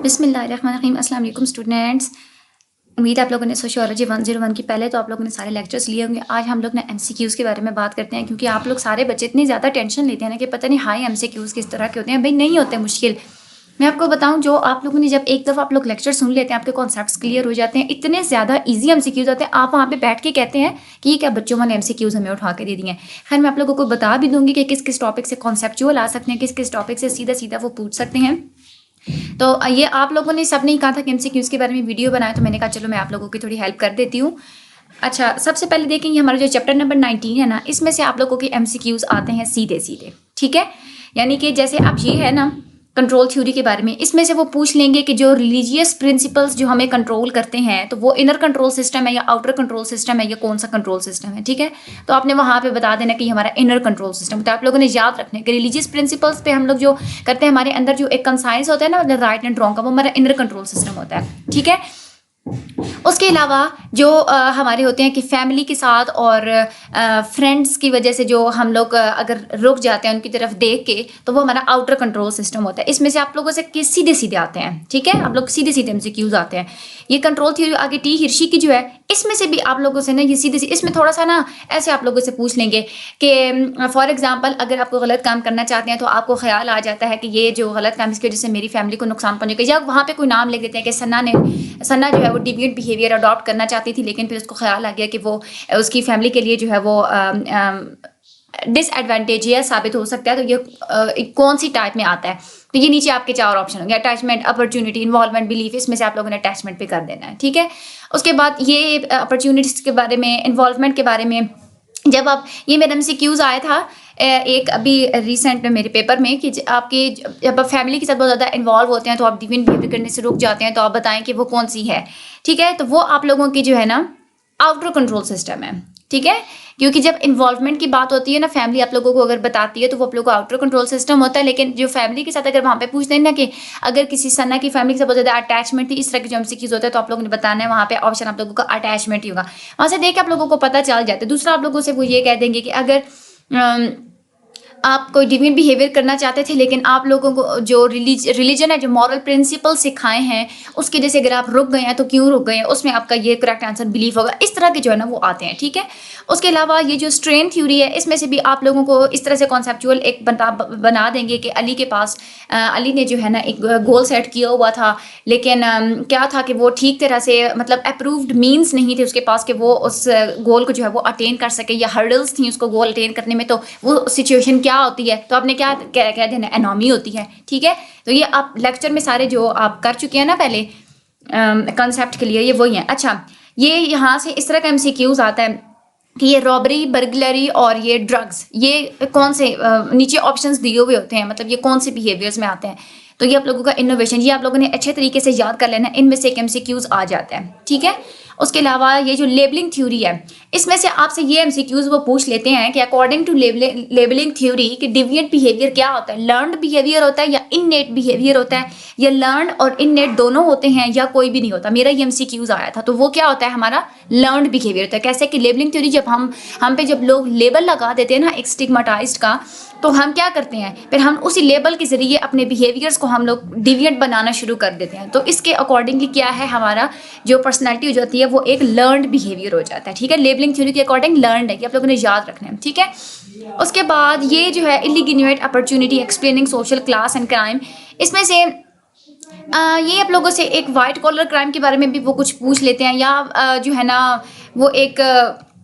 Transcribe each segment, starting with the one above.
बिस्मिल्लाहिर्रहमानिर्रहीम। अस्सलाम वालेकुम स्टूडेंट्स। उम्मीद है आप लोगों ने सोशियोलॉजी 101 की पहले तो आप लोगों ने सारे लेक्चर्स लिए होंगे। आज हम लोग ना एमसीक्यूज़ के बारे में बात करते हैं, क्योंकि आप लोग सारे बच्चे इतनी ज़्यादा टेंशन लेते हैं ना कि पता नहीं हाई एमसीक्यूज़ किस तरह के होते हैं। भाई नहीं होते मुश्किल। मैं आपको बताऊं, जो आप लोगों ने जब एक दफ़ा आप लोग लेक्चर सुन लेते हैं, आपके कॉन्सेप्ट्स क्लियर हो जाते हैं, इतने ज़्यादा ईजी एमसीक्यूज़ होते हैं। आप वहाँ पे बैठ के कहते हैं कि ये क्या बच्चों वाले एमसीक्यूज़ हमें उठा के दे दिए हैं। खैर, मैं आप लोगों को बता भी दूंगी कि किस किस टॉपिक से कॉन्सेप्चुअल आ सकते हैं, किस किस टॉपिक से सीधा सीधा वो पूछ सकते हैं। तो ये आप लोगों ने सब नहीं कहा था कि एमसीक्यूज़ के बारे में वीडियो बनाए, तो मैंने कहा चलो मैं आप लोगों की थोड़ी हेल्प कर देती हूँ। अच्छा, सबसे पहले देखेंगे हमारा जो चैप्टर नंबर 19 है ना, इसमें से आप लोगों के एमसीक्यूज़ आते हैं सीधे सीधे। ठीक है, यानी कि जैसे अब ये है ना कंट्रोल थ्योरी के बारे में, इसमें से वो पूछ लेंगे कि जो रिलीजियस प्रिंसिपल्स जो हमें कंट्रोल करते हैं, तो वो इनर कंट्रोल सिस्टम है या आउटर कंट्रोल सिस्टम है या कौन सा कंट्रोल सिस्टम है। ठीक है, तो आपने वहां पे बता देना कि हमारा इनर कंट्रोल सिस्टम। तो आप लोगों ने याद रखना है कि रिलीजियस प्रिंसिपल्स पे हम लोग जो करते हैं, हमारे अंदर जो एक कंसाइंस होता है ना, मतलब राइट एंड रॉन्ग का, वो हमारा इनर कंट्रोल सिस्टम होता है। ठीक है, उसके अलावा जो हमारे होते हैं कि फैमिली के साथ और फ्रेंड्स की वजह से जो हम लोग अगर रुक जाते हैं उनकी तरफ देख के, तो वो हमारा आउटर कंट्रोल सिस्टम होता है। इसमें से आप लोगों से किस सीधे सीधे आते हैं। ठीक है, आप लोग सीधे सीधे एमसीक्यूज आते हैं। ये कंट्रोल थ्योरी आगे टी हिर्शी की जो है, इसमें से भी आप लोगों से ना ये सीधे सीधे, इसमें थोड़ा सा ना ऐसे आप लोगों से पूछ लेंगे कि फॉर एग्जाम्पल अगर आपको गलत काम करना चाहते हैं, तो आपको ख्याल आ जाता है कि ये जो गलत काम इसकी वजह से मेरी फैमिली को नुकसान पहुंचेगा, या वहाँ पे कोई नाम लिख देते हैं कि सन्ना जो है वो डिविएंट बिहेवियर अडॉप्ट करना चाहती थी, लेकिन फिर उसको ख्याल आ गया कि वो उसकी फैमिली के लिए जो है वो डिसएडवांटेजियस साबित हो सकता है। तो ये कौन सी टाइप में आता है, तो ये नीचे आपके 4 ऑप्शन होंगे: अटैचमेंट, अपॉर्चुनिटी, इन्वॉल्वमेंट, बिलीफ। इसमें से आप लोगों ने अटैचमेंट पे कर देना है। ठीक है, उसके बाद ये अपॉर्चुनिटीज के बारे में, इन्वॉल्वमेंट के बारे में, जब आप ये मेरा एमसीक्यूज आया था एक अभी रिसेंट में मेरे पेपर में कि आपके जब आप फैमिली के साथ बहुत ज़्यादा इन्वॉल्व होते हैं तो आप डिविएंट बिहेवियर करने से रुक जाते हैं, तो आप बताएं कि वो कौन सी है। ठीक है, तो वो आप लोगों की जो है ना आउटर कंट्रोल सिस्टम है। ठीक है, क्योंकि जब इन्वॉल्वमेंट की बात होती है ना, फैमिली आप लोगों को अगर बताती है तो वो आप लोगों को आउटर कंट्रोल सिस्टम होता है। लेकिन जो फैमिली के साथ अगर वहाँ पे पूछते हैं ना कि अगर किसी सन्ना की फैमिली के साथ बहुत ज़्यादा अटैचमेंट थी, इस तरह के जो एमसीक्यूज होता है, तो आप लोगों ने बताना है वहाँ पे ऑप्शन आप लोगों का अटैचमेंट ही होगा। वहाँ से देख के आप लोगों को पता चल जाता है। दूसरा आप लोगों से वो ये कह देंगे कि अगर आप कोई डिविएंट बिहेवियर करना चाहते थे, लेकिन आप लोगों को जो रिलीजन है, जो मॉरल प्रिंसिपल सिखाए हैं, उसकी वजह से अगर आप रुक गए हैं तो क्यों रुक गए हैं, उसमें आपका ये करेक्ट आंसर बिलीफ होगा। इस तरह के जो है ना वो आते हैं। ठीक है, उसके अलावा ये जो स्ट्रेन थ्योरी है, इसमें से भी आप लोगों को इस तरह से कॉन्सेप्चुअल एक बना देंगे कि अली के पास अली ने जो है ना एक गोल सेट किया हुआ था, लेकिन क्या था कि वो ठीक तरह से मतलब अप्रूव्ड मीन्स नहीं थे उसके पास कि वो उस गोल को जो है वो अटेन कर सके, या हर्डल्स थी उसको गोल अटेन करने में। तो वो सिचुएशन क्या होती है, तो आपने क्या कह देना, एनॉमी होती है। ठीक है, तो ये आप लेक्चर में सारे जो आप कर चुके हैं ना पहले कंसेप्ट के लिए, ये वही है। अच्छा, ये यहाँ से इस तरह का एमसीक्यूज आता है कि ये रॉबरी, बर्गलरी और ये ड्रग्स, ये कौन से नीचे ऑप्शंस दिए हुए होते हैं, मतलब ये कौन से बिहेवियर्स में आते हैं। तो ये आप लोगों का इनोवेशन, ये आप लोगों ने अच्छे तरीके से याद कर लेना, इनमें से एक एमसीक्यूज आ जाता है। ठीक है, उसके अलावा ये जो लेबलिंग थ्योरी है, इसमें से आपसे ये एमसीक्यूज वो पूछ लेते हैं कि अकॉर्डिंग टू लेबलिंग थ्योरी कि डिविएंट बिहेवियर क्या होता है, लर्नड बिहेवियर होता है या इननेट बिहेवियर होता है, या लर्नड और इननेट दोनों होते हैं, या कोई भी नहीं होता। मेरा ये एमसीक्यूज आया था, तो वो क्या होता है, हमारा लर्नड बिहेवियर होता है। कैसे कि लेबलिंग थ्योरी जब हम पे जब लोग लेबल लगा देते हैं ना एक स्टिग्मेटाइज्ड का, तो हम क्या करते हैं, फिर हम उसी लेबल के जरिए अपने बिहेवियर्स को हम लोग डिविएंट बनाना शुरू कर देते हैं। तो इसके अकॉर्डिंगली क्या है, हमारा जो पर्सनैलिटी हो जाती है वो एक लर्नड बिहेवियर हो जाता है। ठीक है, लेबलिंग थ्योरी के अकॉर्डिंग लर्नड है, कि आप लोगों ने याद रखना है। ठीक है, उसके बाद ये जो है illegitimate opportunity explaining social class and crime, इसमें से ये आप लोगों से एक वाइट कॉलर क्राइम के बारे में भी वो कुछ पूछ लेते हैं, या जो है ना वो एक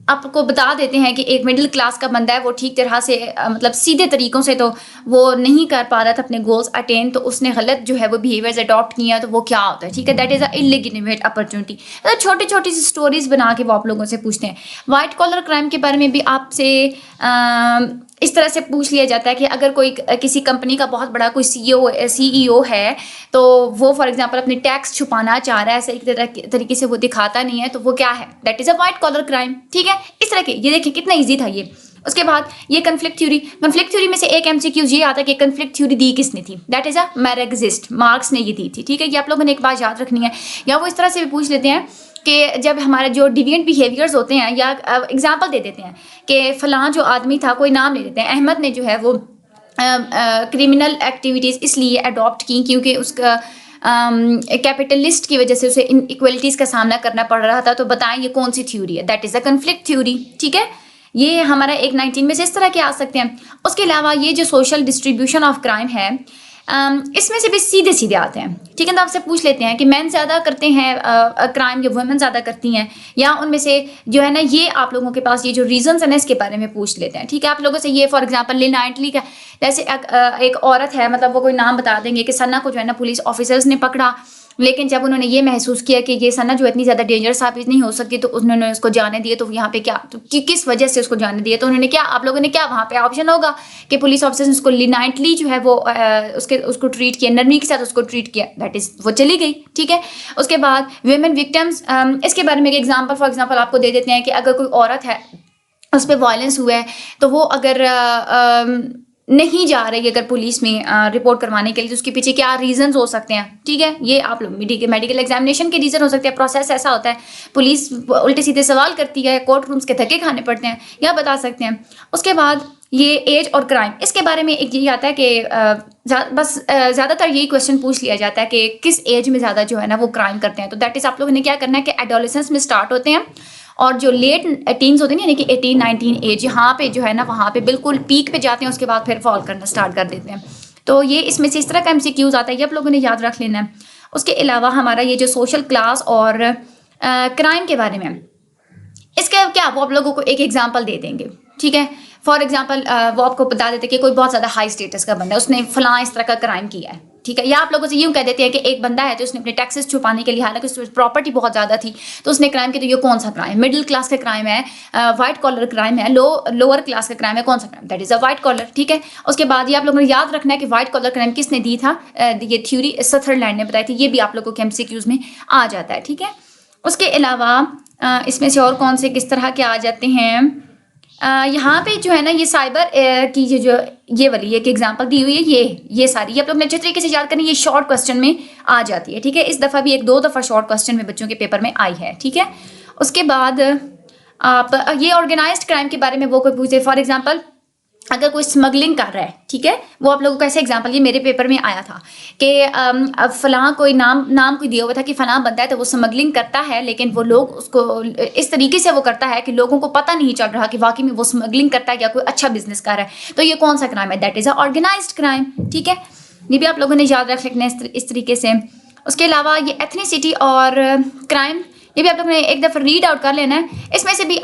आपको बता देते हैं कि एक मिडिल क्लास का बंदा है, वो ठीक तरह से मतलब सीधे तरीकों से तो वो नहीं कर पा रहा था अपने गोल्स अटेन, तो उसने गलत जो है वो बिहेवियर्स अडॉप्ट किया, तो वो क्या होता है। ठीक है, दैट इज़ अ इलिगिटिमेट अपॉर्चुनिटी। मतलब छोटी छोटी सी स्टोरीज बना के वो आप लोगों से पूछते हैं। वाइट कॉलर क्राइम के बारे में भी आपसे इस तरह से पूछ लिया जाता है कि अगर कोई किसी कंपनी का बहुत बड़ा कोई सीईओ है, तो वो फॉर एग्जांपल अपने टैक्स छुपाना चाह रहा है, सही तरीके से वो दिखाता नहीं है, तो वो क्या है, that is a white collar crime. ठीक है, इस तरह के, ये देखिए कितना ईजी था ये। उसके बाद ये कन्फ्लिक्ट थ्योरी में से एक एमसीक्यूज ये आता है कि कन्फ्लिक्ट थ्योरी दी किसने थी, दैट इज अ मैरेक्सिस्ट, मार्क्स ने ये दी थी। ठीक है, ये आप लोगों ने एक बात याद रखनी है। या वो इस तरह से भी पूछ लेते हैं कि जब हमारे जो डिविएंट बिहेवियर्स होते हैं, या एग्जाम्पल दे देते हैं कि फलां जो आदमी था, कोई नाम ले लेते हैं, अहमद ने जो है वो क्रिमिनल एक्टिविटीज़ इसलिए अडॉप्ट की क्योंकि उसका कैपिटलिस्ट की वजह से उसे इनइक्वलिटीज़ का सामना करना पड़ रहा था, तो बताएं ये कौन सी थ्योरी है? That is a conflict theory, ठीक है। ये हमारा एक 19 में से इस तरह के आ सकते हैं। उसके अलावा ये जो सोशल डिस्ट्रीब्यूशन ऑफ क्राइम है, इसमें से भी सीधे सीधे आते हैं, ठीक है। तो आपसे पूछ लेते हैं कि मैन ज़्यादा करते हैं क्राइम या वुमेन ज़्यादा करती हैं, या उनमें से जो है ना, ये आप लोगों के पास ये जो रीजंस है ना, इसके बारे में पूछ लेते हैं, ठीक है। आप लोगों से ये फॉर एग्जांपल लिना इटली का, जैसे एक औरत है, मतलब वो कोई नाम बता देंगे कि सन्ना को जो है ना पुलिस ऑफिसर्स ने पकड़ा, लेकिन जब उन्होंने ये महसूस किया कि ये सन्ना जो इतनी ज़्यादा डेंजरस साबित नहीं हो सकती, तो उन्होंने उसको जाने दिए। तो यहाँ पे क्या, तो किस वजह से उसको जाने दिए? तो उन्होंने क्या, आप लोगों ने क्या वहाँ पे ऑप्शन होगा कि पुलिस ऑफिसर ने उसको लिनाइटली जो है वो उसको ट्रीट किया, नरमी के साथ उसको ट्रीट किया, दैट इज़ वो चली गई, ठीक है। उसके बाद वेमेन विक्टिम्स, इसके बारे में एक एग्जाम्पल फॉर एग्जाम्पल आपको दे देते हैं कि अगर कोई औरत है, उस पर वायलेंस हुआ है, तो वो अगर नहीं जा रही अगर पुलिस में रिपोर्ट करवाने के लिए, तो उसके पीछे क्या रीजंस हो सकते हैं, ठीक है। ये आप लोग मेडिकल एग्जामिनेशन के रीजन हो सकते हैं। प्रोसेस ऐसा होता है, पुलिस उल्टे सीधे सवाल करती है, कोर्ट रूम्स के धक्के खाने पड़ते हैं, या बता सकते हैं। उसके बाद ये एज और क्राइम, इसके बारे में एक यही आता है कि ज़्यादातर यही क्वेश्चन पूछ लिया जाता है कि किस एज में ज़्यादा जो है ना वो क्राइम करते हैं। तो दैट इज़ आप लोगों ने क्या करना है कि एडोलेसेंस में स्टार्ट होते हैं, और जो लेट टीन्स होते हैं यानी कि 18-19 एज, यहाँ पे जो है ना वहाँ पे बिल्कुल पीक पे जाते हैं, उसके बाद फिर फॉल करना स्टार्ट कर देते हैं। तो ये इसमें से इस तरह का MCQs आता है, ये आप लोगों ने याद रख लेना है। उसके अलावा हमारा ये जो सोशल क्लास और क्राइम के बारे में, इसका क्या, वो आप लोगों को एक एग्जाम्पल दे देंगे, ठीक है। फॉर एग्जाम्पल वो आपको बता देते कि कोई बहुत ज़्यादा हाई स्टेटस का बंदा है, उसने फलां इस तरह का क्राइम किया है, ठीक है। या आप लोगों से यूँ कह देते हैं कि एक बंदा है तो उसने अपने टैक्सेस छुपाने के लिए, हालांकि उसकी प्रॉपर्टी बहुत ज़्यादा थी, तो उसने क्राइम किया। तो ये कौन सा क्राइम? मिडिल क्लास का क्राइम है, वाइट कॉलर क्राइम है, लोअर क्लास का क्राइम है, कौन सा crime? That is a white collar, ठीक है। उसके बाद ये आप लोगों ने याद रखना है कि वाइट कॉलर क्राइम किसने दी था, ये थ्योरी सदरलैंड ने बताई थी। ये भी आप लोगों के MCQs में आ जाता है, ठीक है। उसके अलावा इसमें से और कौन से किस तरह के आ जाते हैं, यहाँ पे जो है ना ये साइबर की ये वाली एक एग्जांपल दी हुई है, ये सारी ये आप लोग ने अच्छे तरीके से याद करनी, ये शॉर्ट क्वेश्चन में आ जाती है, ठीक है। इस दफ़ा भी 1-2 दफ़ा शॉर्ट क्वेश्चन में बच्चों के पेपर में आई है, ठीक है। उसके बाद आप ये ऑर्गेनाइज्ड क्राइम के बारे में वो कोई पूछे, फॉर एग्जाम्पल अगर कोई स्मगलिंग कर रहा है, ठीक है, वो आप लोगों को ऐसे एग्जांपल, ये मेरे पेपर में आया था कि अब फलां कोई नाम कोई दिया हुआ था कि फलां बंदा है, तो वो स्मगलिंग करता है, लेकिन वो लोग उसको इस तरीके से वो करता है कि लोगों को पता नहीं चल रहा कि वाकई में वो स्मगलिंग करता है या कोई अच्छा बिजनेस कर रहा है। तो ये कौन सा क्राइम है? That is a organized crime, ठीक है। ये भी आप लोगों ने याद रख लेना इस तरीके से। उसके अलावा ये एथनिसिटी और क्राइम, ये भी आप लोगों ने एक दफ़ा रीड आउट कर लेना है। इसमें से भी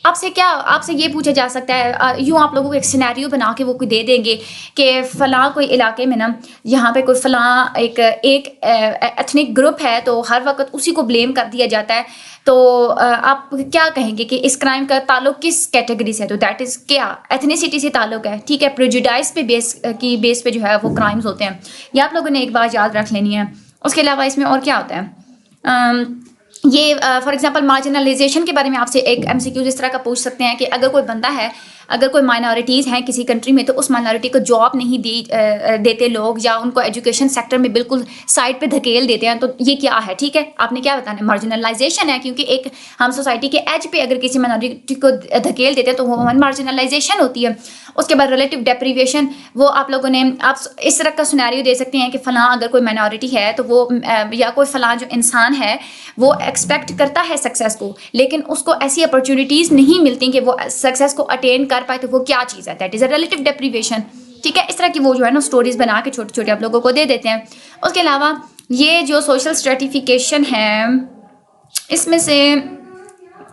आपसे ये पूछा जा सकता है, यूँ आप लोगों को एक सिनेरियो बना के वो कोई दे देंगे कि फ़लाँ कोई इलाके में ना, यहाँ पे कोई फ़लाँ एक एथनिक ग्रुप है, तो हर वक्त उसी को ब्लेम कर दिया जाता है। तो आप क्या कहेंगे कि इस क्राइम का ताल्लुक किस कैटेगरी से है? तो दैट इज़ क्या, एथनिसिटी से ताल्लुक है, ठीक है। प्रेजुडाइज पे बेस पे जो है वो क्राइम्स होते हैं, ये आप लोगों ने एक बात याद रख लेनी है। उसके अलावा इसमें और क्या होता है, ये फॉर एग्जांपल मार्जिनलाइजेशन के बारे में आपसे एक MCQ इस तरह का पूछ सकते हैं कि अगर कोई बंदा है, अगर कोई माइनॉरिटीज़ हैं किसी कंट्री में, तो उस माइनॉरिटी को जॉब नहीं देते लोग, या उनको एजुकेशन सेक्टर में बिल्कुल साइड पे धकेल देते हैं, तो ये क्या है, ठीक है। आपने क्या बताना है? मार्जिनलाइजेशन है, क्योंकि एक हम सोसाइटी के एज पे अगर किसी माइनॉरिटी को धकेल देते हैं तो वो मार्जिनलाइजेशन होती है। उसके बाद रिलेटिव डेप्रीवेशन, वो आप लोगों ने आप इस तरह का सिनेरियो दे सकते हैं कि फ़लाँ अगर कोई माइनॉरिटी है, तो वो या कोई फ़लाँ जो इंसान है वो एक्सपेक्ट करता है सक्सेस को, लेकिन उसको ऐसी अपॉर्चुनिटीज़ नहीं मिलती कि वो सक्सेस को अटेन कर पाए, तो वो क्या चीज़ है? That is a relative deprivation, ठीक है। इस तरह की वो जो है ना स्टोरीज बना के छोटे छोटे आप लोगों को दे देते हैं। उसके अलावा ये जो सोशल स्ट्रेटिफिकेशन है, इसमें से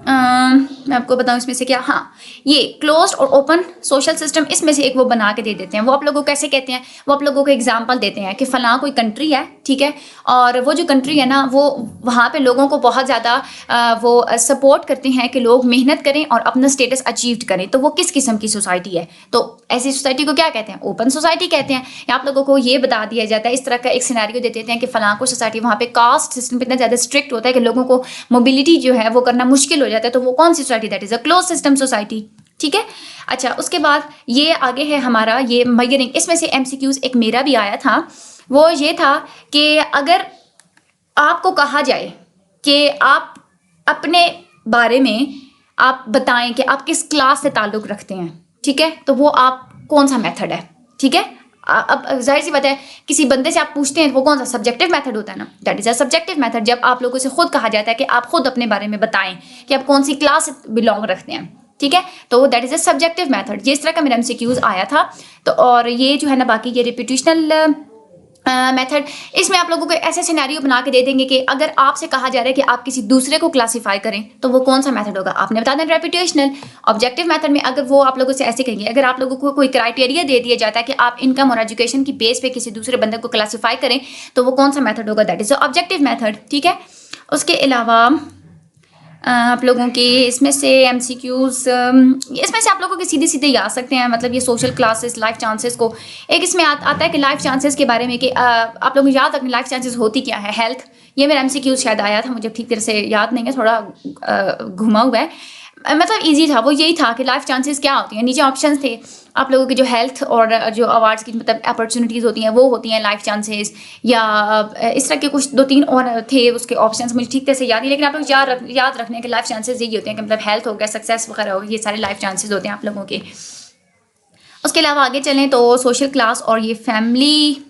मैं आपको बताऊं इसमें से क्या, हाँ, ये क्लोज्ड और ओपन सोशल सिस्टम, इसमें से एक वो बना के दे देते हैं। वो आप लोगों को कैसे कहते हैं, वो आप लोगों को एग्जांपल देते हैं कि फलां कोई कंट्री है, ठीक है, और वो जो कंट्री है ना, वो वहाँ पे लोगों को बहुत ज़्यादा वो सपोर्ट करते हैं कि लोग मेहनत करें और अपना स्टेटस अचीव करें। तो वो किस किस्म की सोसाइटी है? तो ऐसी सोसाइटी को क्या कहते हैं? ओपन सोसाइटी कहते हैं। या आप लोगों को ये बता दिया जाता है, इस तरह का एक सिनेरियो दे देते हैं कि फलां को सोसाइटी, वहाँ पे कास्ट सिस्टम इतना ज़्यादा स्ट्रिक्ट होता है कि लोगों को मोबिलिटी जो है वो करना मुश्किल हो जाता है। तो वो कौन सी society? That is a close system society, ठीक है। अच्छा, उसके बाद ये आगे है हमारा ये मेजरिंग। इसमें से MCQs एक मेरा भी आया था, वो ये था कि अगर आपको कहा जाए कि आप अपने बारे में आप बताएं कि आप किस क्लास से ताल्लुक़ रखते हैं, ठीक है, तो वो आप कौन सा मेथड है, ठीक है। अब जाहिर सी बात है, किसी बंदे से आप पूछते हैं वो कौन सा सब्जेक्टिव मेथड होता है ना, that is a subjective method. जब आप लोगों से खुद कहा जाता है कि आप खुद अपने बारे में बताएं कि आप कौन सी क्लास से बिलोंग रखते हैं, ठीक है, तो that is a subjective method. ये इस तरह का मेरा एमसीक्यूज आया था। तो और ये जो है ना, बाकी ये रिपीटेशनल मेथड, इसमें आप लोगों को ऐसे सिनेरियो बना के दे देंगे कि अगर आपसे कहा जा रहा है कि आप किसी दूसरे को क्लासिफाई करें तो वो कौन सा मेथड होगा, आपने बता देना रेपिटेशनल। ऑब्जेक्टिव मेथड में अगर वो आप लोगों से ऐसे कहेंगे, अगर आप लोगों को कोई क्राइटेरिया दे दिया जाता है कि आप इनकम और एजुकेशन की बेस पे किसी दूसरे बंदे को क्लासीफाई करें तो वो कौन सा मेथड होगा, दैट इज ऑब्जेक्टिव मेथड, ठीक है। उसके अलावा आप लोगों के इसमें से एमसीक्यूज, इसमें से आप लोगों के सीधे सीधे ही आ सकते हैं, मतलब ये सोशल क्लासेस, लाइफ चांसेस को एक इसमें आता है कि लाइफ चांसेस के बारे में कि आप लोगों को याद रखने लाइफ चांसेस होती क्या है, हेल्थ। ये मेरा एमसीक्यूज शायद आया था, मुझे ठीक तरह से याद नहीं है, थोड़ा घुमा हुआ है, मतलब इजी था। वो यही था कि लाइफ चांसेस क्या होती हैं, नीचे ऑप्शंस थे आप लोगों के जो हेल्थ और जो अवार्ड्स की मतलब अपॉर्चुनिटीज़ होती हैं वो होती हैं लाइफ चांसेस, या इस तरह के कुछ 2-3 और थे उसके ऑप्शंस, मुझे ठीक तरह से याद नहीं, लेकिन आप लोग याद रखने के लाइफ चांसेस यही होते हैं कि मतलब हेल्थ हो गया, सक्सेस वगैरह हो गया, ये सारे लाइफ चांसेस होते हैं आप लोगों के। उसके अलावा आगे चलें तो सोशल क्लास और ये फैमिली,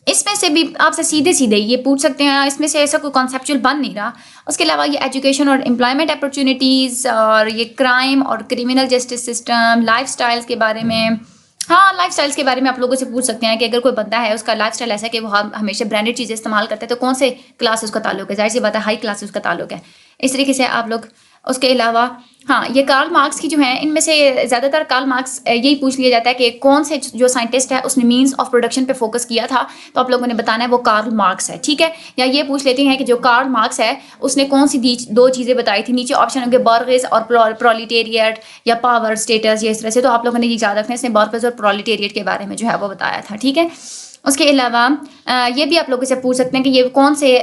इसमें से भी आपसे सीधे सीधे ये पूछ सकते हैं, इसमें से ऐसा कोई कॉन्सेप्चुअल बन नहीं रहा। उसके अलावा ये एजुकेशन और एम्प्लॉयमेंट अपॉर्चुनिटीज़, और ये क्राइम और क्रिमिनल जस्टिस सिस्टम, लाइफस्टाइल्स के बारे में। हाँ, लाइफस्टाइल्स के बारे में आप लोगों से पूछ सकते हैं कि अगर कोई बंदा है उसका लाइफस्टाइल ऐसा है कि वो हमेशा ब्रांडेड चीज़ें इस्तेमाल करते हैं तो कौन से क्लास उसका ताल्लुक है, जाहिर सी बात है हाई क्लास उसका ताल्लुक है, इस तरीके से आप लोग। उसके अलावा हाँ, ये कार्ल मार्क्स की जो है, इनमें से ज़्यादातर कार्ल मार्क्स यही पूछ लिया जाता है कि कौन से जो साइंटिस्ट है उसने मीन्स ऑफ प्रोडक्शन पे फोकस किया था, तो आप लोगों ने बताना है वो कार्ल मार्क्स है, ठीक है। या ये पूछ लेते हैं कि जो कार्ल मार्क्स है उसने कौन सी दो चीज़ें बताई थी, नीचे ऑप्शन होंगे बर्गेस और प्रोलिटेरिएट या पावर स्टेटस, ये इस तरह से। तो आप लोगों ने ये याद रखना है, इसने बर्गेस और प्रोलिटेरिएट के बारे में जो है वो बताया था, ठीक है। उसके अलावा ये भी आप लोगों से पूछ सकते हैं कि ये कौन से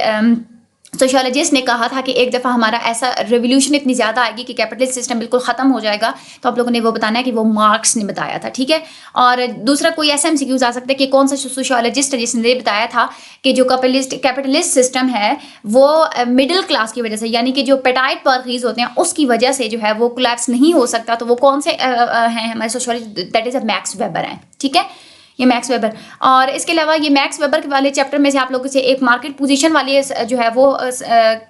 सोशियोलॉजिस्ट ने कहा था कि एक दफ़ा हमारा ऐसा रेवोल्यूशन इतनी ज़्यादा आएगी कि कैपिटलिस्ट सिस्टम बिल्कुल ख़त्म हो जाएगा, तो आप लोगों ने वो बताना है कि वो मार्क्स ने बताया था, ठीक है। और दूसरा कोई ऐसा एमसीक्यूज आ सकता है कि कौन सा सोशियोलॉजिस्ट है जिसने बताया था कि जो कैपिटलिस्ट सिस्टम है वो मिडिल क्लास की वजह से, यानी कि जो पेटाइट बर्गीज होते हैं उसकी वजह से जो है वो कोलैप्स नहीं हो सकता। तो वो कौन से हैं हमारे sociologist, that is a max weber हैं, ठीक है, ये मैक्स वेबर। और इसके अलावा ये मैक्स वेबर के वाले चैप्टर में से आप लोगों से एक मार्केट पोजीशन वाली जो है वो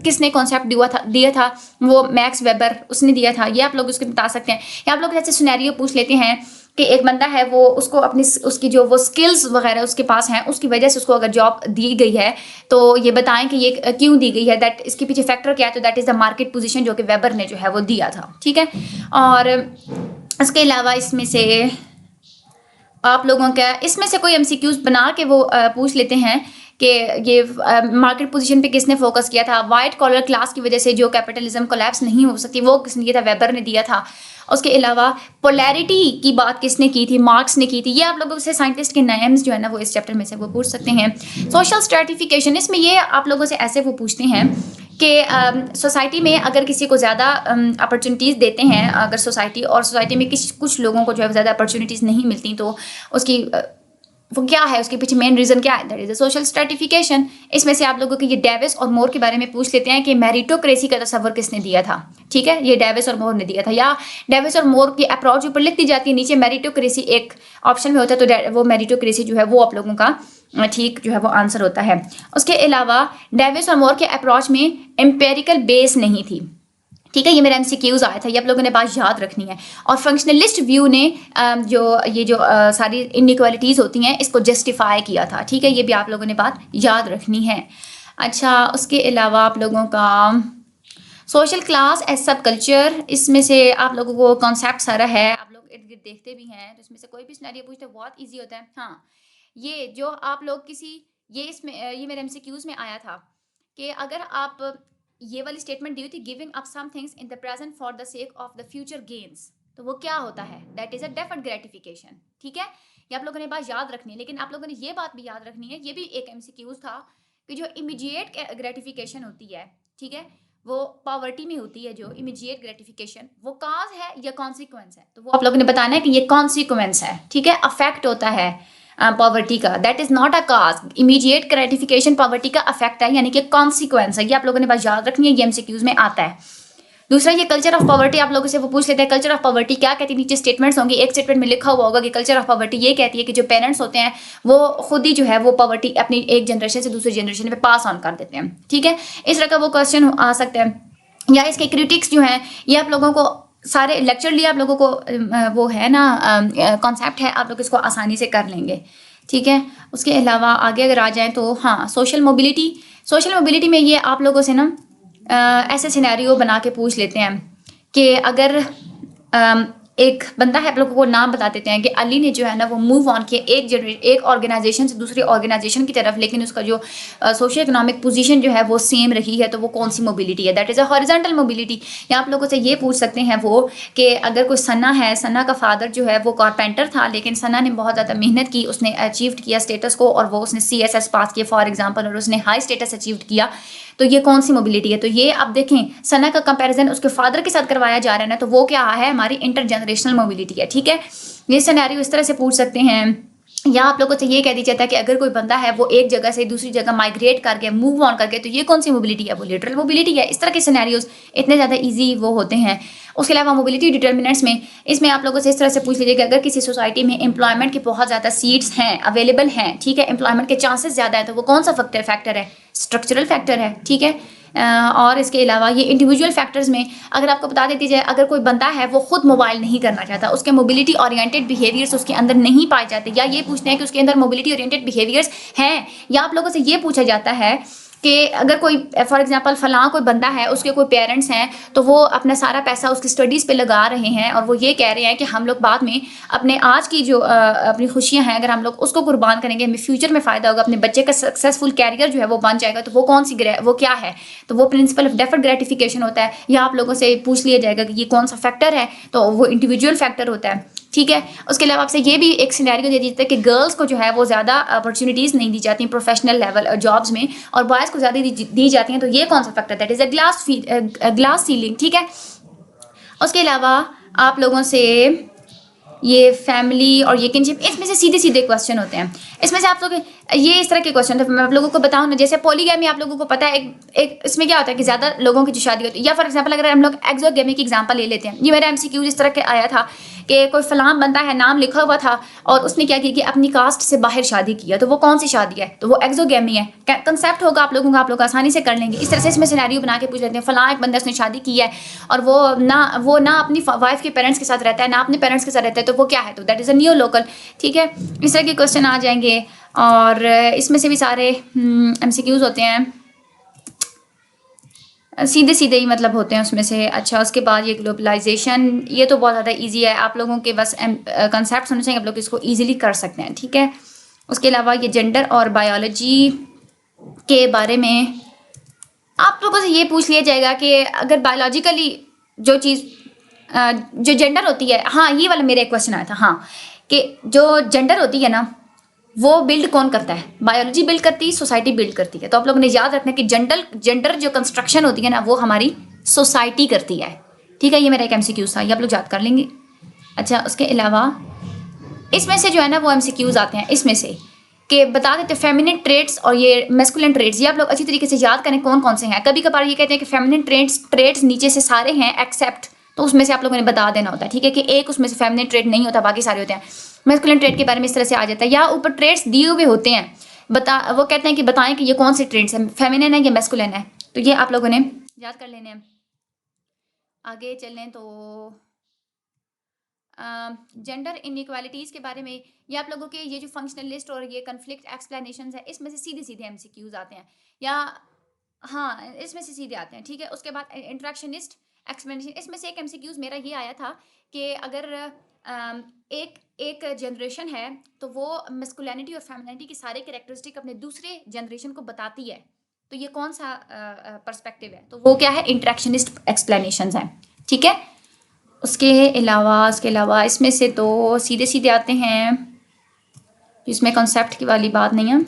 किसने कॉन्सेप्ट दिया था, वो मैक्स वेबर उसने दिया था, ये आप लोग उसको बता सकते हैं। या आप लोग ऐसे सिनेरियो पूछ लेते हैं कि एक बंदा है वो उसको अपनी उसकी जो वो स्किल्स वगैरह उसके पास हैं उसकी वजह से उसको अगर जॉब दी गई है तो ये बताएं कि ये क्यों दी गई है, दैट इसके पीछे फैक्टर क्या है, तो that is the market position जो कि वेबर ने जो है वो दिया था, ठीक है। और इसके अलावा इसमें से आप लोगों का इसमें से कोई एमसीक्यूज बना के वो पूछ लेते हैं कि ये मार्केट पोजीशन पे किसने फोकस किया था, वाइट कॉलर क्लास की वजह से जो कैपिटलिज्म कोलैप्स नहीं हो सकती वो किसने किया था, वेबर ने दिया था। उसके अलावा पोलैरिटी की बात किसने की थी, मार्क्स ने की थी। ये आप लोगों से साइंटिस्ट के नेम्स जो है ना वो इस चैप्टर में से वो पूछ सकते हैं। सोशल स्ट्रेटिफिकेशन, इसमें ये आप लोगों से ऐसे वो पूछते हैं कि सोसाइटी में अगर किसी को ज़्यादा अपॉर्चुनिटीज़ देते हैं, अगर सोसाइटी और सोसाइटी में कुछ लोगों को जो है ज़्यादा अपॉर्चुनिटीज़ नहीं मिलती तो उसकी वो क्या है, उसके पीछे मेन रीज़न क्या है, that is the social stratification. इसमें से आप लोगों के ये डेविस और मोर के बारे में पूछ लेते हैं कि मेरिटोक्रेसी का तस्वर किसने दिया था, ठीक है, ये डेविस और मोर ने दिया था। या डेविस और मोर की अप्रोच ऊपर लिख दी जाती है, नीचे मेरिटोक्रेसी एक ऑप्शन में होता है, तो वो मेरिटोक्रेसी जो है वो आप लोगों का ठीक जो है वो आंसर होता है। उसके अलावा डेविस और मोर के अप्रोच में एम्पेरिकल बेस नहीं थी, ठीक है, ये मेरा एमसीक्यूज आया था, ये आप लोगों ने बात याद रखनी है। और फंक्शनलिस्ट व्यू ने जो सारी इनइक्वालिटीज़ होती हैं इसको जस्टिफाई किया था, ठीक है, ये भी आप लोगों ने बात याद रखनी है। अच्छा, उसके अलावा आप लोगों का सोशल क्लास एज सब कल्चर, इसमें से आप लोगों को कॉन्सेप्ट सारा है, आप लोग इर्द गिर्द देखते भी हैं, तो इसमें से कोई भी सिनेरियो पूछते हैं बहुत ईजी होता है। हाँ, ये जो आप लोग ये मेरे एमसीक्यूज में आया था कि अगर आप ये वाली स्टेटमेंट दी हुई थी, giving up some things in the present for the sake of the future gains, तो वो क्या होता है, that is a deferred gratification, ठीक है। ये आप लोगों ने बात याद रखनी है, लेकिन आप लोगों ने ये बात भी याद रखनी है, ये भी एक एमसीक्यूज था कि जो इमीडिएट ग्रेटिफिकेशन होती है, ठीक है, वो पॉवर्टी में होती है, जो इमीडिएट ग्रेटिफिकेशन वो काज है या कॉन्सिक्वेंस है, तो वो आप लोगों ने बताना है कि ये कॉन्सिक्वेंस है, ठीक है, अफेक्ट होता है पॉवर्टी का, that is not a cause. Immediate gratification poverty का अफेक्ट है, यानी कि कॉन्सिक्वेंस है, ये आप लोगों ने बस याद रखनी है, ये एमसीक्यूज में आता है। दूसरा ये कल्चर ऑफ पॉवर्टी आप लोगों से वो पूछ लेते हैं कल्चर ऑफ पॉवर्टी क्या कहती है। नीचे स्टेटमेंट्स होंगे, एक स्टेटमेंट में लिखा हुआ होगा कि कल्चर ऑफ पॉवर्टी ये कहती है कि जो पेरेंट्स होते हैं वो खुद ही जो है वो पॉवर्टी अपनी एक जनरेशन से दूसरी जनरेशन में पास ऑन कर देते हैं, ठीक है। इस तरह का वो क्वेश्चन आ सकता है। या इसके क्रिटिक्स जो हैं ये आप लोगों को सारे लेक्चर लिए आप लोगों को वो है ना कॉन्सेप्ट है, आप लोग इसको आसानी से कर लेंगे, ठीक है। उसके अलावा आगे अगर आ जाएं तो हाँ सोशल मोबिलिटी में ये आप लोगों से ना ऐसे सिनेरियो बना के पूछ लेते हैं कि अगर एक बंदा है, आप लोगों को नाम बता देते हैं कि अली ने जो है ना वो मूव ऑन किया एक ऑर्गेनाइजेशन से दूसरी ऑर्गेनाइजेशन की तरफ, लेकिन उसका जो सोशो इकोनॉमिक पोजीशन जो है वो सेम रही है, तो वो कौन सी मोबिलिटी है? That is a horizontal mobility. या आप लोगों से ये पूछ सकते हैं वो कि अगर कोई सना है, सना का फादर जो है वो कारपेंटर था, लेकिन सना ने बहुत ज़्यादा मेहनत की, उसने अचीव किया स्टेटस को और वो उसने CSS पास किया फॉर एग्जाम्पल, और उसने हाई स्टेटस अचीव किया, तो ये कौन सी मोबिलिटी है? तो ये आप देखें सना का कंपैरिजन उसके फादर के साथ करवाया जा रहा है ना, तो वो क्या है? हमारी इंटरजनरेशनल मोबिलिटी है, ठीक है। ये सिनेरियो इस तरह से पूछ सकते हैं। या आप लोगों से ये कह दिया जाता है कि अगर कोई बंदा है वो एक जगह से दूसरी जगह माइग्रेट करके मूव ऑन करके, तो ये कौन सी मोबिलिटी है? वो लिटरल मोबिलिटी है। इस तरह के सिनेरियोज इतने ज़्यादा ईजी वो होते हैं। उसके अलावा मोबिलिटी डिटर्मिनेंट्स में इसमें आप लोगों से इस तरह से पूछ लीजिए कि अगर किसी सोसाइटी में एम्प्लॉयमेंट की बहुत ज़्यादा सीट्स हैं, अवेलेबल हैं, ठीक है, एम्प्लॉयमेंट के चांसेस ज़्यादा है, तो वो कौन सा फैक्टर है? स्ट्रक्चरल फैक्टर है, ठीक है। और इसके अलावा ये इंडिविजुअल फैक्टर्स में अगर आपको बता देती जाए, अगर कोई बंदा है वो खुद मोबाइल नहीं करना चाहता, उसके मोबिलिटी ओरिएंटेड बिहेवियर्स उसके अंदर नहीं पाए जाते, या ये पूछते हैं कि उसके अंदर मोबिलिटी ओरिएंटेड बिहेवियर्स हैं, या आप लोगों से ये पूछा जाता है कि अगर कोई फॉर एग्जांपल फलां कोई बंदा है, उसके कोई पेरेंट्स हैं, तो वो अपना सारा पैसा उसकी स्टडीज़ पे लगा रहे हैं और वो ये कह रहे हैं कि हम लोग बाद में अपने आज की जो अपनी खुशियां हैं, अगर हम लोग उसको कुर्बान करेंगे हमें फ्यूचर में फ़ायदा होगा, अपने बच्चे का सक्सेसफुल कैरियर जो है वो बन जाएगा, तो वो कौन सी वो क्या है? तो वो प्रिंसिपल ऑफ डेफर्ड ग्रेटिफिकेशन होता है। या आप लोगों से पूछ लिया जाएगा कि ये कौन सा फैक्टर है, तो वो इंडिविजुअल फैक्टर होता है, ठीक है। उसके अलावा आपसे ये भी एक सिनेरियो दे देता है कि गर्ल्स को जो है वो ज़्यादा अपॉर्चुनिटीज़ नहीं दी जाती प्रोफेशनल लेवल जॉब्स में, और बॉयज़ को ज़्यादा दी जाती हैं, तो ये कौन सा factor? That is a glass ceiling, ठीक है। उसके अलावा आप लोगों से ये फैमिली और ये किनशिप, इसमें से सीधे सीधे क्वेश्चन होते हैं। इसमें से आप लोग ये इस तरह के क्वेश्चन तो मैं आप लोगों को बताऊं ना, जैसे पॉलीगैमी आप लोगों को पता है, एक इसमें क्या होता है कि ज़्यादा लोगों की जो शादी होती है, या फॉर एग्जांपल अगर हम लोग एक्सोगेमी की एग्जांपल ले लेते हैं, ये मेरा MCQ इस तरह के आया था कि कोई फलां बंदा है, नाम लिखा हुआ था, और उसने क्या किया कि अपनी कास्ट से बाहर शादी किया, तो वो कौन सी शादी है? तो वो एक्सोगेमी है। कंसेप्ट होगा आप लोगों का, आप लोग आसानी से कर लेंगे। इस तरह से इसमें सिनेरियो बना के पूछ लेते हैं, फलां एक बंदा उसने शादी की है और वो ना अपनी वाइफ के पेरेंट्स के साथ रहता है, ना अपने पेरेंट्स के साथ रहता है, तो वो क्या है? तो that is a neo local, ठीक है। इस तरह के क्वेश्चन आ जाएंगे और इसमें से भी सारे MCQs होते हैं, सीधे सीधे ही मतलब होते हैं उसमें से। अच्छा, उसके बाद ये ग्लोबलाइजेशन, ये तो बहुत ज़्यादा इजी है, आप लोगों के बस कंसेप्ट होने चाहिए, आप लोग इसको इजीली कर सकते हैं, ठीक है। उसके अलावा ये जेंडर और बायोलॉजी के बारे में आप लोगों से ये पूछ लिया जाएगा कि अगर बायोलॉजिकली जो चीज़ जो जेंडर होती है, हाँ ये वाला मेरा एक क्वेश्चन आया था, हाँ, कि जो जेंडर होती है ना वो बिल्ड कौन करता है? बायोलॉजी बिल्ड करती है, सोसाइटी बिल्ड करती है। तो आप लोगों ने याद रखना कि जेंडर जो कंस्ट्रक्शन होती है ना वो हमारी सोसाइटी करती है, ठीक है। ये मेरा एक MCQ था, ये आप लोग याद कर लेंगे। अच्छा, उसके अलावा इसमें से जो है ना वो MCQs आते हैं इसमें से कि बता देते फेमिनिन ट्रेट्स और ये मैस्कुलिन ट्रेट्स, ये आप लोग अच्छी तरीके से याद करें कौन कौन से हैं। कभी कभार ये कहते हैं कि फेमिनिन ट्रेट्स नीचे से सारे हैं एक्सेप्ट, तो उसमें से आप लोगों ने बता देना होता है, ठीक है, कि एक उसमें से फेमिनिन ट्रेट नहीं होता, बाकी सारे होते हैं। मैस्कुलिन ट्रेट के बारे में इस तरह से आ जाता है, या ऊपर ट्रेट्स दिए हुए होते हैं, वो कहते हैं कि बताएं कि ये कौन से ट्रेट्स हैं, फेमिनिन है या मैस्कुलिन है, तो ये आप लोगों ने याद कर लेने हैं। आगे चलें तो जेंडर इनइक्वालिटीज़ के बारे में, ये आप लोगों के ये जो फंक्शनलिस्ट और ये कन्फ्लिक्ट एक्सप्लेनेशंस है, इसमें से सीधे सीधे MCQs आते हैं, या हाँ इसमें से सीधे आते हैं, ठीक है। उसके बाद इंट्रैक्शनिस्ट एक्सप्लेनेशन, इसमें से एक MCQs मेरा ये आया था कि अगर एक जनरेशन है तो वो मस्कुलिनिटी और फेमिनिटी के सारे कैरेक्टरिस्टिक अपने दूसरे जनरेशन को बताती है, तो ये कौन सा पर्सपेक्टिव है? तो वो क्या है? इंट्रैक्शनिस्ट एक्सप्लेनेशंस हैं, ठीक है। उसके अलावा इसमें से तो सीधे सीधे आते हैं, इसमें कॉन्सेप्ट की वाली बात नहीं है।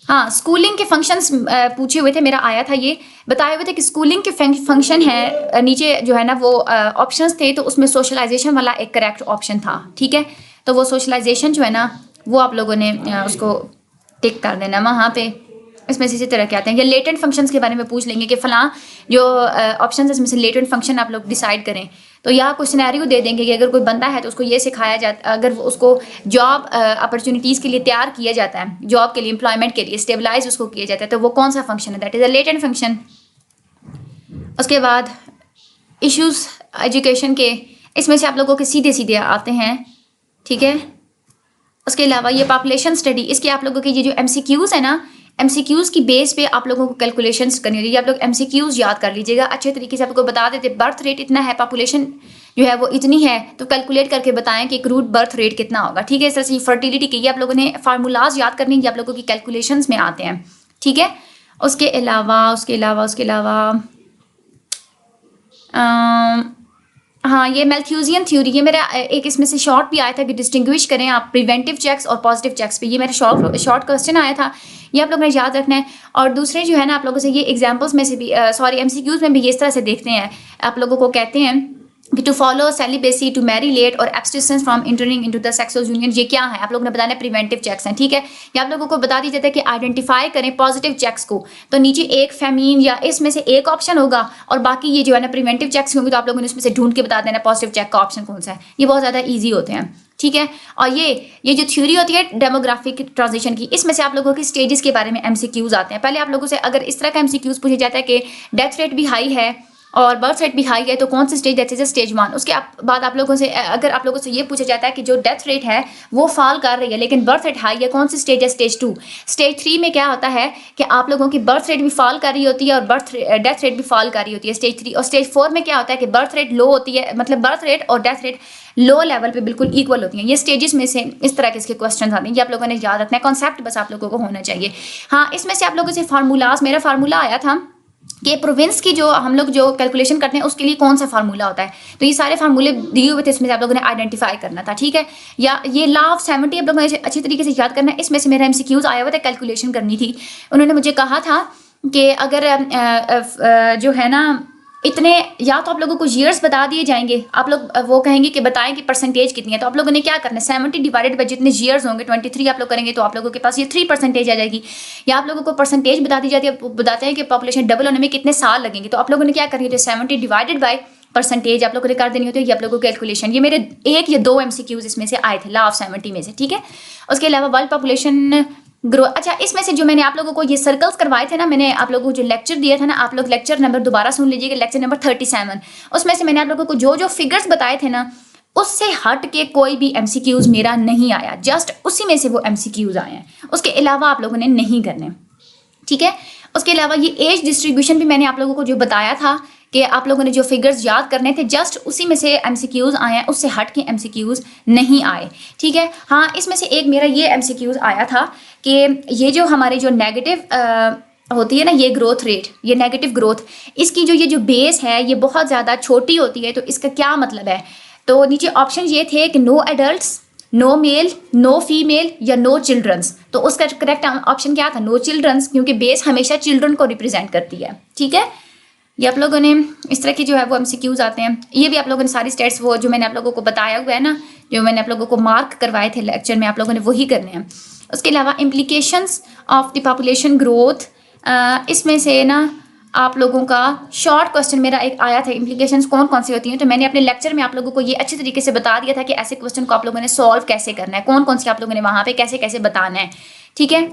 हाँ, स्कूलिंग के फंक्शंस पूछे हुए थे, मेरा आया था, ये बताए हुए थे कि स्कूलिंग के फंक्शन है, नीचे जो है ना वो ऑप्शंस थे, तो उसमें सोशलाइजेशन वाला एक करेक्ट ऑप्शन था, ठीक है। तो वो सोशलाइजेशन जो है ना वो आप लोगों ने उसको टिक कर देना वहाँ पे। इसमें से इसी तरह के आते हैं। या लेटेंट फंक्शंस के बारे में पूछ लेंगे कि फ़लाँ जो ऑप्शन है इसमें से लेटेंट फंक्शन आप लोग डिसाइड करें। तो यहाँ कुछ सिनेरियो दे देंगे कि अगर कोई बंदा है तो उसको ये सिखाया जाता, अगर उसको जॉब अपॉर्चुनिटीज़ के लिए तैयार किया जाता है, जॉब के लिए, एम्प्लॉयमेंट के लिए स्टेबलाइज उसको किया जाता है, तो वो कौन सा फंक्शन है, that is a latent function. उसके बाद इश्यूज़ एजुकेशन के, इसमें से आप लोगों के सीधे सीधे आते हैं, ठीक है। उसके अलावा ये पॉपुलेशन स्टडी, इसके आप लोगों के ये जो MCQs है ना, MCQs की बेस पे आप लोगों को कैलकुलेशंस करनी होती है। आप लोग MCQs याद कर लीजिएगा अच्छे तरीके से। आपको बता देते बर्थ रेट इतना है, पॉपुलेशन जो है वो इतनी है, तो कैलकुलेट करके बताएं कि क्रूड बर्थ रेट कितना होगा, ठीक है। इस तरह से फर्टिलिटी के ये आप लोगों ने फार्मूलाज याद करने, ये आप लोगों की कैलकुलेशंस में आते हैं, ठीक है। उसके अलावा हाँ, ये मैल्थ्यूजियन थ्योरी, ये मेरा एक इसमें से शॉर्ट भी आया था कि डिस्टिंग्विश करें आप प्रिवेंटिव चेक्स और पॉजिटिव चेक्स पे। ये मेरा शॉर्ट क्वेश्चन आया था, ये आप लोगों ने याद रखना है। और दूसरे जो है ना, आप लोगों से ये एग्जांपल्स में से भी MCQs में भी ये इस तरह से देखते हैं, आप लोगों को कहते हैं कि to follow celibacy, to marry late और abstinence from entering into the sexual union. ये क्या है आप लोगों ने बताना है, प्रिवेंटिव चेक्स हैं, ठीक है। ये आप लोगों को बता दी जाता है कि आइडेंटिफाई करें पॉजिटिव चेक्स को, तो नीचे एक फेमीन या इसमें से एक ऑप्शन होगा और बाकी ये जो है ना प्रिवेंटिव चेक्स होंगे, तो आप लोगों ने उसमें से ढूंढ के बता देना पॉजिटिव चेक का ऑप्शन कौन सा है। ये बहुत ज़्यादा ईजी होते हैं, ठीक है। और ये जो थ्योरी होती है डेमोग्राफिक ट्रांजिशन की, इसमें से आप लोगों के स्टेजेस के बारे में MCQs आते हैं। पहले आप लोगों से अगर इस तरह का MCQs पूछा जाता है कि डेथ रेट भी हाई है और बर्थ रेट भी हाई है, तो कौन सी स्टेज, दैट इज स्टेज 1। उसके बाद आप लोगों से अगर आप लोगों से ये पूछा जाता है कि जो डेथ रेट है वो फॉल कर रही है लेकिन बर्थ रेट हाई है, कौन सी स्टेज है, स्टेज 2। स्टेज 3 में क्या होता है कि आप लोगों की बर्थ रेट भी फॉल कर रही होती है और डेथ रेट भी फॉल कर रही होती है, स्टेज 3। और स्टेज 4 में क्या होता है कि बर्थ रेट लो होती है, मतलब बर्थ रेट और डेथ रेट लो लेवल पे बिल्कुल इक्वल होती हैं। ये स्टेजेस में से इस तरह के इसके क्वेश्चन आते हैं, ये आप लोगों ने याद रखना है, कॉन्सेप्ट बस आप लोगों को होना चाहिए। हाँ, इसमें से आप लोगों से फार्मूलाज, मेरा फार्मूला आया था कि प्रोविंस की जो हम लोग जो कैलकुलेशन करते हैं उसके लिए कौन सा फार्मूला होता है, तो ये सारे फार्मूले दिए हुए थे, इसमें से आप लोगों ने आइडेंटिफाई करना था, ठीक है। या ये लॉ ऑफ 70 आप लोगों ने अच्छी तरीके से याद करना है। इसमें से मेरा MCQs आया हुआ था, कैलकुलेशन करनी थी। उन्होंने मुझे कहा था कि अगर जो है ना इतने, या तो आप लोगों को ईयर्स बता दिए जाएंगे, आप लोग वो कहेंगे कि बताएं कि परसेंटेज कितनी है, तो आप लोगों ने क्या करना है, 70 डिवाइडेड बाई जितने ईयर्स होंगे 23 आप लोग करेंगे, तो आप लोगों के पास ये 3% आ जाएगी। या आप लोगों को परसेंटेज बता दी जाती है, बताते हैं कि पॉपुलेशन डबल होने में कितने साल लगेंगे, तो आप लोगों ने क्या करनी है, 70 डिवाइडेड बाई परसेंटेज आप लोगों ने कर देनी होती है। ये आप लोगों को कैलकुलेशन, ये मेरे 1 या 2 MCQs इसमें से आए थे लॉ ऑफ 70 में से, ठीक है। उसके अलावा वर्ल्ड पॉपुलेशन ग्रो, अच्छा इसमें से जो मैंने आप लोगों को ये सर्कल्स करवाए थे ना, मैंने आप लोगों को जो लेक्चर दिया था ना, आप लोग लेक्चर नंबर दोबारा सुन लीजिएगा, लेक्चर नंबर 37। उसमें से मैंने आप लोगों को जो जो फिगर्स बताए थे ना, उससे हट के कोई भी MCQs मेरा नहीं आया, जस्ट उसी में से वो MCQs आए हैं, उसके अलावा आप लोगों ने नहीं करने, ठीक है। उसके अलावा ये एज डिस्ट्रीब्यूशन भी मैंने आप लोगों को जो बताया था कि आप लोगों ने जो फिगर्स याद करने थे, जस्ट उसी में से MCQs आए हैं, उससे हट के MCQs नहीं आए, ठीक है। हाँ, इसमें से एक मेरा ये MCQs आया था कि ये जो हमारे जो नेगेटिव होती है ना, ये ग्रोथ रेट, ये नेगेटिव ग्रोथ, इसकी जो ये जो बेस है ये बहुत ज़्यादा छोटी होती है, तो इसका क्या मतलब है। तो नीचे ऑप्शन ये थे कि no adults, no male, no female या नो चिल्ड्रंस, तो उसका करेक्ट ऑप्शन क्या था, नो चिल्ड्रंस, क्योंकि बेस हमेशा चिल्ड्रन को रिप्रेजेंट करती है, ठीक है। ये आप लोगों ने इस तरह की जो है वो MCQs आते हैं। ये भी आप लोगों ने सारी स्टेट्स वो जो मैंने आप लोगों को बताया हुआ है ना, जो मैंने आप लोगों को मार्क करवाए थे लेक्चर में, आप लोगों ने वही करने हैं। उसके अलावा implications of the population growth, इसमें से ना आप लोगों का शॉर्ट क्वेश्चन मेरा एक आया था, इम्प्लीकेशंस कौन कौन सी होती हैं, तो मैंने अपने लेक्चर में आप लोगों को ये अच्छे तरीके से बता दिया था कि ऐसे क्वेश्चन को आप लोगों ने सॉल्व कैसे करना है, कौन कौन सी आप लोगों ने वहाँ पे कैसे कैसे बताना है, ठीक है।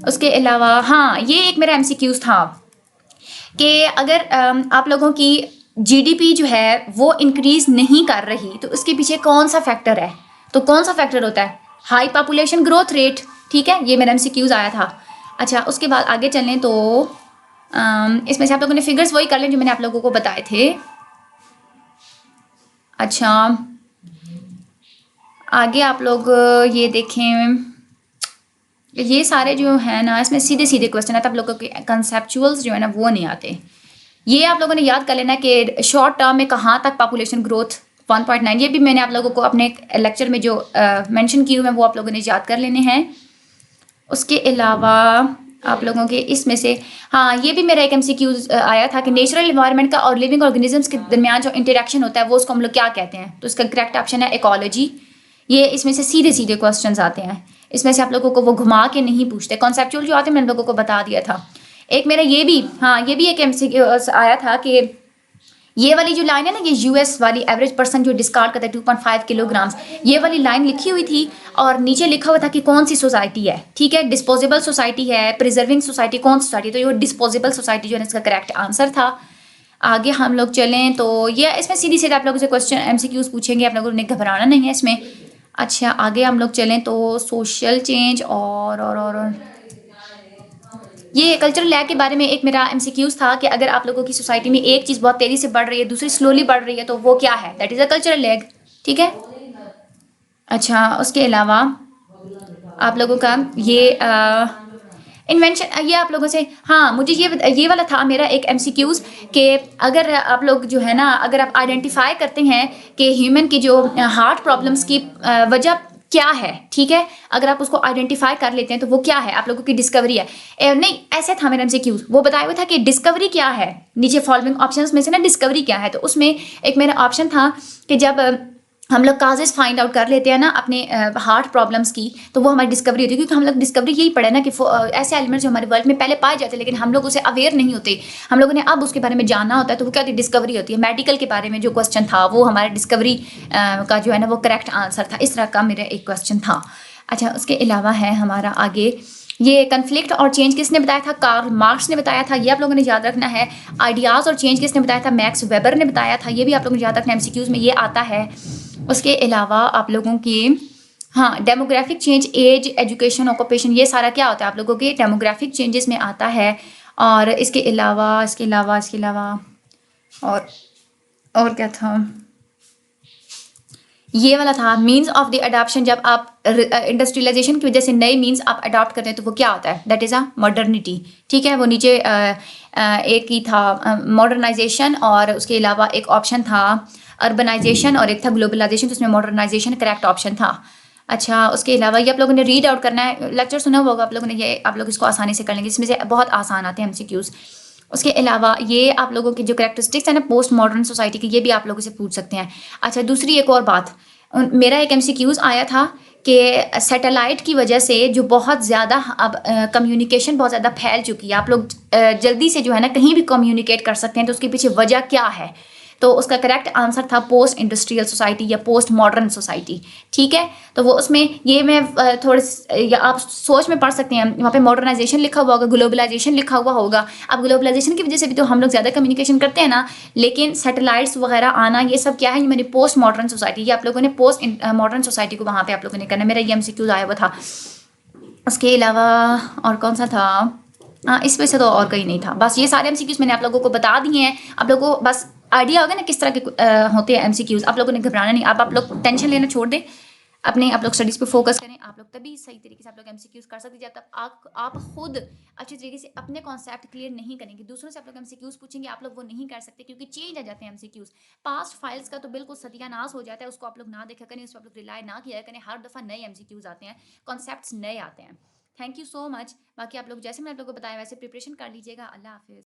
उसके अलावा हाँ, ये एक मेरा MCQs था कि अगर आप लोगों की GDP जो है वो इंक्रीज नहीं कर रही, तो उसके पीछे कौन सा फैक्टर है, तो कौन सा फैक्टर होता है, हाई पॉपुलेशन ग्रोथ रेट, ठीक है। ये मेरा MCQs आया था। अच्छा, उसके बाद आगे चलें तो इसमें से आप लोगों ने फिगर्स वही कर लें जो मैंने आप लोगों को बताए थे। अच्छा, आगे आप लोग ये देखें, ये सारे जो है ना इसमें सीधे सीधे क्वेश्चन है, तब लोगों के कंसेप्चुअल्स जो है ना वो नहीं आते। ये आप लोगों ने याद कर लेना कि शॉर्ट टर्म में कहाँ तक पॉपुलेशन ग्रोथ 1.9, ये भी मैंने आप लोगों को अपने लेक्चर में जो मेंशन किए हुए हैं वो आप लोगों ने याद कर लेने हैं। उसके अलावा आप लोगों के इसमें से हाँ, ये भी मेरा एक MCQ आया था कि नेचुरल इन्वायरमेंट का और लिविंग ऑर्गेनिजम्स के दरमियान जो इंटरेक्शन होता है वो उसको हम लोग क्या कहते हैं, तो इसका करेक्ट ऑप्शन है इकोलॉजी। ये इसमें से सीधे सीधे क्वेश्चंस आते हैं इसमें से आप लोगों को वो घुमा के नहीं पूछते, कॉन्सेप्चुअल जो आते हैं मैंने लोगों को बता दिया था। एक मेरा ये भी, हाँ ये भी एक एमसीक्यू आया था कि ये वाली जो लाइन है ना, ये यूएस वाली, एवरेज पर्सन जो डिस्कार्ड करता है 2.5 किलोग्राम्स, ये वाली लाइन लिखी हुई थी और नीचे लिखा हुआ था कि कौन सी सोसाइटी है, ठीक है, डिस्पोजेबल सोसाइटी है, प्रिजर्विंग सोसाइटी, कौन सी सोसाइटी, तो ये डिस्पोजेबल सोसाइटी जो है इसका करेक्ट आंसर था। आगे हम लोग चलें तो ये इसमें सीधी सीधे आप लोगों से क्वेश्चन एमसीक्यूज पूछेंगे, आप लोगों ने घबराना नहीं है इसमें। अच्छा आगे हम लोग चलें तो सोशल चेंज और ये कल्चरल लैग के बारे में एक मेरा एमसीक्यूज था कि अगर आप लोगों की सोसाइटी में एक चीज़ बहुत तेज़ी से बढ़ रही है, दूसरी स्लोली बढ़ रही है, तो वो क्या है, that is a cultural lag, ठीक है। अच्छा उसके अलावा आप लोगों का ये इन्वेंशन, ये आप लोगों से, हाँ मुझे ये वाला था मेरा एक एमसीक्यूज कि अगर आप लोग जो है ना, अगर आप आइडेंटिफाई करते हैं कि ह्यूमन की जो हार्ट प्रॉब्लम्स की वजह क्या है, ठीक है, अगर आप उसको आइडेंटिफाई कर लेते हैं तो वो क्या है, आप लोगों की डिस्कवरी है। नहीं ऐसे था मेरा एमसीक्यूज, वो बताया हुआ था कि डिस्कवरी क्या है, नीचे फॉलोइंग ऑप्शंस में से ना डिस्कवरी क्या है, तो उसमें एक मेरा ऑप्शन था कि जब हम लोग काजेज फाइंड आउट कर लेते हैं ना अपने हार्ट प्रॉब्लम्स की, तो वो हमारी डिस्कवरी होती है, क्योंकि हम लोग डिस्कवरी यही पढ़े ना कि ऐसे एलिमेंट्स जो हमारे वर्ल्ड में पहले पाए जाते हैं लेकिन हम लोग उसे अवेयर नहीं होते, हम लोगों ने अब उसके बारे में जानना होता है, तो वो क्या होती है, डिस्कवरी होती है। मेडिकल के बारे में जो क्वेश्चन था वो हमारे डिस्कवरी का जो है ना वो करेक्ट आंसर था, इस तरह का मेरा एक क्वेश्चन था। अच्छा उसके अलावा है हमारा आगे, ये कन्फ्लिक्ट और चेंज किसने बताया था, कार्ल मार्क्स ने बताया था, ये आप लोगों ने याद रखना है। आइडियाज़ और चेंज किसने बताया था, मैक्स वेबर ने बताया था, ये भी आप लोगों ने याद रखना है, एमसीक्यूज में ये आता है। उसके अलावा आप लोगों की, हाँ demographic change, age, education, occupation, ये सारा क्या होता है आप लोगों के डेमोग्राफिक चेंजेस में आता है। और इसके अलावा और क्या था, ये वाला था मीन्स ऑफ द अडॉप्शन, जब आप इंडस्ट्रियलाइजेशन की वजह से नए मीन्स आप अडॉप्ट करते हैं तो वो क्या होता है, दैट इज़ अ मॉडर्निटी, ठीक है। वो नीचे एक ही था मॉडर्नाइजेशन, और उसके अलावा एक ऑप्शन था अर्बनाइजेशन और एक था ग्लोबलाइजेशन, तो उसमें मॉडर्नाइजेशन करेक्ट ऑप्शन था। अच्छा उसके अलावा ये आप लोगों ने रीड आउट करना है, लेक्चर सुना हुआ होगा आप लोगों ने, ये आप लोग इसको आसानी से कर लेंगे, इसमें से बहुत आसान आते हैं एमसीक्यूज। उसके अलावा ये आप लोगों की जो करेक्टरिस्टिक्स है ना पोस्ट मॉडर्न सोसाइटी की, ये भी आप लोगों से पूछ सकते हैं। अच्छा दूसरी एक और बात, मेरा एक एमसीक्यूज आया था कि सैटेलाइट की वजह से जो बहुत ज़्यादा अब कम्युनिकेशन बहुत ज़्यादा फैल चुकी है, आप लोग जल्दी से जो है ना कहीं भी कम्युनिकेट कर सकते हैं, तो उसके पीछे वजह क्या है, तो उसका करेक्ट आंसर था पोस्ट इंडस्ट्रियल सोसाइटी या पोस्ट मॉडर्न सोसाइटी, ठीक है। तो वो उसमें ये मैं या आप सोच में पढ़ सकते हैं, वहाँ पे मॉडर्नाइजेशन लिखा हुआ होगा, ग्लोबलाइजेशन लिखा हुआ होगा। अब ग्लोबलाइजेशन की वजह से भी तो हम लोग ज़्यादा कम्युनिकेशन करते हैं ना, लेकिन सैटेलाइट्स वगैरह आना ये सब क्या है, ये मेरी पोस्ट मॉडर्न सोसाइटी, ये आप लोगों ने पोस्ट मॉडर्न सोसाइटी को वहाँ पे आप लोगों ने करना, मेरा ये एमसीक्यूज आया हुआ था। उसके अलावा और कौन सा था, हाँ इस वजह से तो और कहीं नहीं था, बस ये सारे एमसीक्यूज मैंने आप लोगों को बता दिए हैं। आप लोगों को बस आइडिया होगा ना किस तरह के होते हैं एमसीक्यूज, आप लोगों ने घबराना नहीं, अब आप लोग टेंशन लेना छोड़ दें, अपने आप लोग स्टडीज पे फोकस करें, आप लोग तभी सही तरीके से आप लोग एमसीक्यूज कर सकते हैं जब तक आप खुद अच्छे तरीके से अपने कॉन्सेप्ट क्लियर नहीं करेंगे। दूसरों से आप लोग एमसीक्यूज पूछेंगे, आप लोग वो नहीं कर सकते क्योंकि चेंज आ जाते हैं एमसीक्यूज। पास्ट फाइल्स का तो बिल्कुल सत्यानाश हो जाता है, उसको आप लोग ना देखा करें, उस पर आप लोग रिलाई ना किया करें, हर दफ़ा नए एमसीक्यूज आते हैं, कॉन्सेप्ट्स नए आते हैं। Thank you so much. बाकी आप लोग जैसे मैंने आप लोगों को बताया वैसे प्रिपरेशन कर लीजिएगा। अल्लाह हाफिज़।